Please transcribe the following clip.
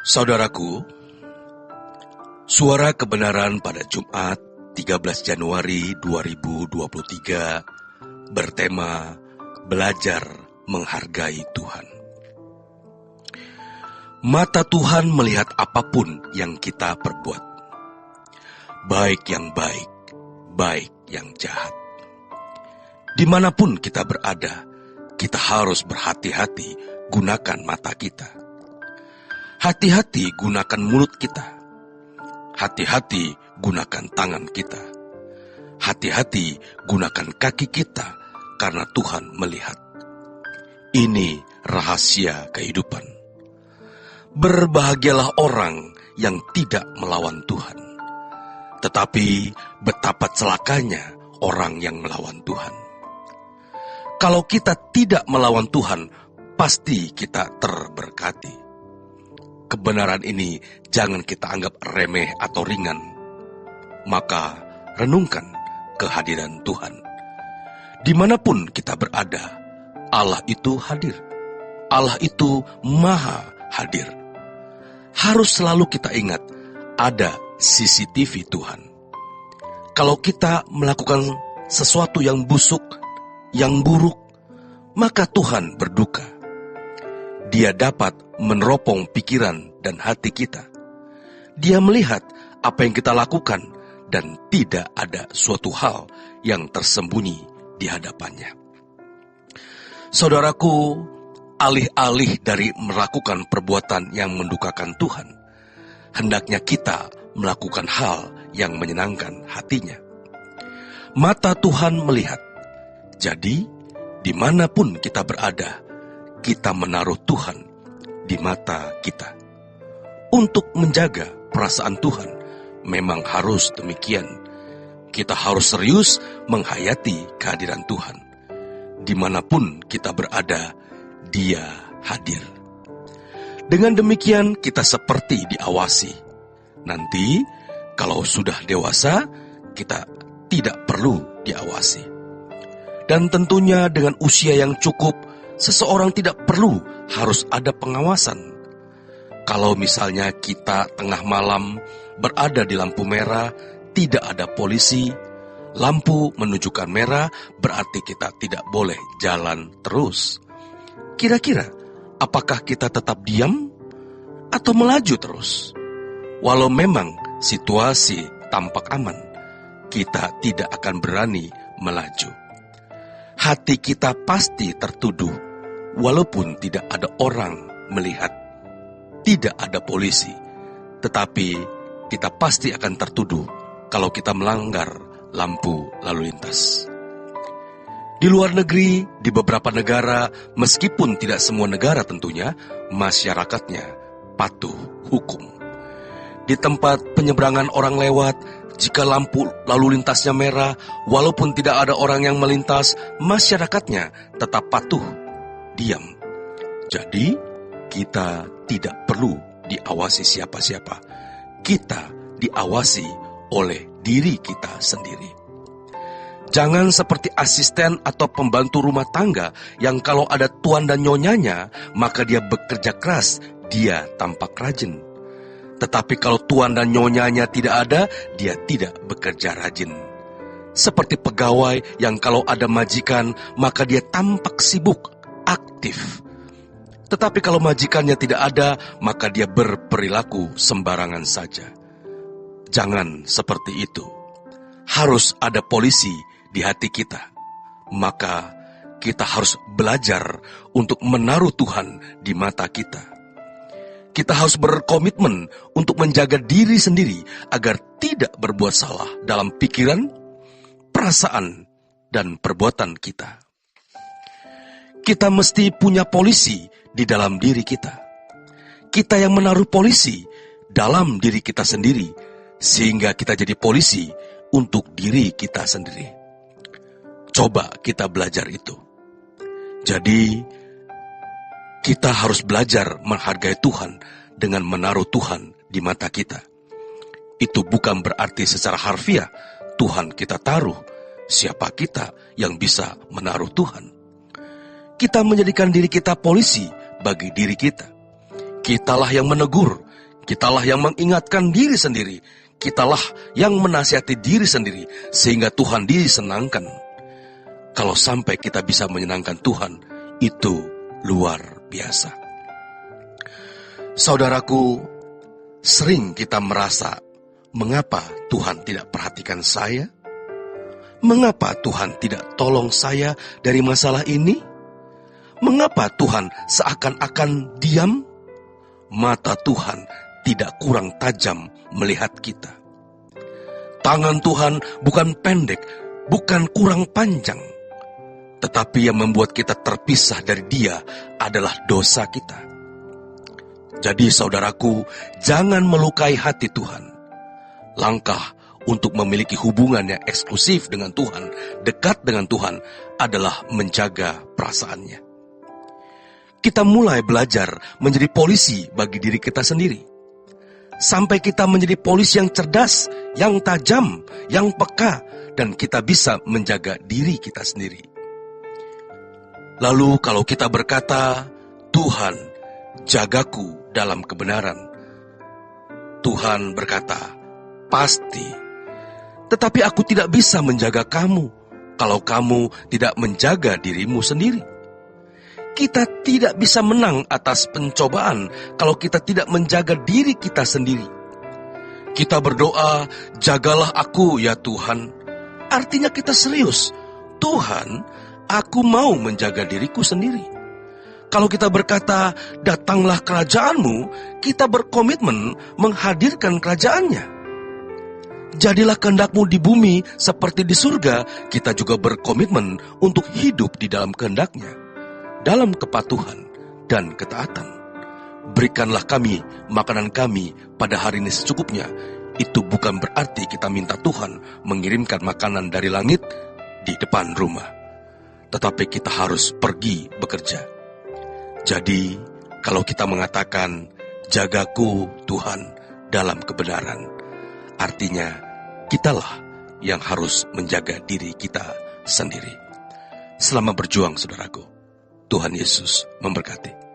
Saudaraku, suara kebenaran pada Jumat 13 Januari 2023 bertema Belajar Menghargai Tuhan. Mata Tuhan melihat apapun yang kita perbuat, baik yang baik, baik yang jahat. Dimanapun kita berada, kita harus berhati-hati gunakan mata kita. Hati-hati gunakan mulut kita. Hati-hati gunakan tangan kita. Hati-hati gunakan kaki kita, karena Tuhan melihat. Ini rahasia kehidupan. Berbahagialah orang yang tidak melawan Tuhan. Tetapi betapa celakanya orang yang melawan Tuhan. Kalau kita tidak melawan Tuhan, pasti kita terberkati. Kebenaran ini jangan kita anggap remeh atau ringan. Maka renungkan kehadiran Tuhan. Dimanapun kita berada, Allah itu hadir. Allah itu maha hadir. Harus selalu kita ingat, ada CCTV Tuhan. Kalau kita melakukan sesuatu yang busuk, yang buruk, maka Tuhan berduka. Dia dapat meneropong pikiran dan hati kita. Dia melihat apa yang kita lakukan dan tidak ada suatu hal yang tersembunyi di hadapannya. Saudaraku, alih-alih dari melakukan perbuatan yang mendukakan Tuhan, hendaknya kita melakukan hal yang menyenangkan hatinya. Mata Tuhan melihat. Jadi, dimanapun kita berada, kita menaruh Tuhan di mata kita. Untuk menjaga perasaan Tuhan, memang harus demikian. Kita harus serius menghayati kehadiran Tuhan. Dimanapun kita berada, Dia hadir. Dengan demikian kita seperti diawasi. Nanti, kalau sudah dewasa, kita tidak perlu diawasi. Dan tentunya dengan usia yang cukup, seseorang tidak perlu harus ada pengawasan. Kalau misalnya kita tengah malam berada di lampu merah, tidak ada polisi, lampu menunjukkan merah, berarti kita tidak boleh jalan terus. Kira-kira, apakah kita tetap diam atau melaju terus? Walau memang situasi tampak aman, kita tidak akan berani melaju. Hati kita pasti tertuduh, walaupun tidak ada orang melihat, tidak ada polisi, tetapi kita pasti akan tertuduh kalau kita melanggar lampu lalu lintas. Di luar negeri, di beberapa negara, meskipun tidak semua negara tentunya, masyarakatnya patuh hukum. Di tempat penyeberangan orang lewat, jika lampu lalu lintasnya merah, walaupun tidak ada orang yang melintas, masyarakatnya tetap patuh, diam. Jadi, kita tidak perlu diawasi siapa-siapa. Kita diawasi oleh diri kita sendiri. Jangan seperti asisten atau pembantu rumah tangga yang kalau ada tuan dan nyonyanya, maka dia bekerja keras, dia tampak rajin. Tetapi kalau tuan dan nyonyanya tidak ada, dia tidak bekerja rajin. Seperti pegawai yang kalau ada majikan, maka dia tampak sibuk, aktif. Tetapi kalau majikannya tidak ada, maka dia berperilaku sembarangan saja. Jangan seperti itu. Harus ada polisi di hati kita. Maka kita harus belajar untuk menaruh Tuhan di mata kita. Kita harus berkomitmen untuk menjaga diri sendiri agar tidak berbuat salah dalam pikiran, perasaan, dan perbuatan kita. Kita mesti punya polisi di dalam diri kita. Kita yang menaruh polisi dalam diri kita sendiri, sehingga kita jadi polisi untuk diri kita sendiri. Coba kita belajar itu. Jadi, kita harus belajar menghargai Tuhan dengan menaruh Tuhan di mata kita. Itu bukan berarti secara harfiah Tuhan kita taruh. Siapa kita yang bisa menaruh Tuhan? Kita menjadikan diri kita polisi bagi diri kita. Kitalah yang menegur, Kitalah yang mengingatkan diri sendiri. Kitalah yang menasihati diri sendiri, sehingga Tuhan disenangkan. Kalau sampai kita bisa menyenangkan Tuhan, itu luar biasa. Saudaraku, sering kita merasa, mengapa Tuhan tidak perhatikan saya? Mengapa Tuhan tidak tolong saya dari masalah ini? Mengapa Tuhan seakan-akan diam? Mata Tuhan tidak kurang tajam melihat kita. Tangan Tuhan bukan pendek, bukan kurang panjang. Tetapi yang membuat kita terpisah dari Dia adalah dosa kita. Jadi saudaraku, jangan melukai hati Tuhan. Langkah untuk memiliki hubungan yang eksklusif dengan Tuhan, dekat dengan Tuhan, adalah menjaga perasaannya. Kita mulai belajar menjadi polisi bagi diri kita sendiri. Sampai kita menjadi polisi yang cerdas, yang tajam, yang peka, dan kita bisa menjaga diri kita sendiri. Lalu kalau kita berkata, Tuhan, jagaku dalam kebenaran. Tuhan berkata, pasti. Tetapi aku tidak bisa menjaga kamu kalau kamu tidak menjaga dirimu sendiri. Kita tidak bisa menang atas pencobaan kalau kita tidak menjaga diri kita sendiri. Kita berdoa, jagalah aku ya Tuhan. Artinya kita serius. Tuhan, aku mau menjaga diriku sendiri. Kalau kita berkata, datanglah kerajaanmu, kita berkomitmen menghadirkan kerajaannya. Jadilah kehendakmu di bumi seperti di surga, kita juga berkomitmen untuk hidup di dalam kehendaknya, dalam kepatuhan dan ketaatan. Berikanlah kami makanan kami pada hari ini secukupnya. Itu bukan berarti kita minta Tuhan mengirimkan makanan dari langit di depan rumah. Tetapi kita harus pergi bekerja. Jadi, kalau kita mengatakan, jagaku Tuhan dalam kebenaran, artinya, kitalah yang harus menjaga diri kita sendiri. Selamat berjuang, saudaraku. Tuhan Yesus memberkati.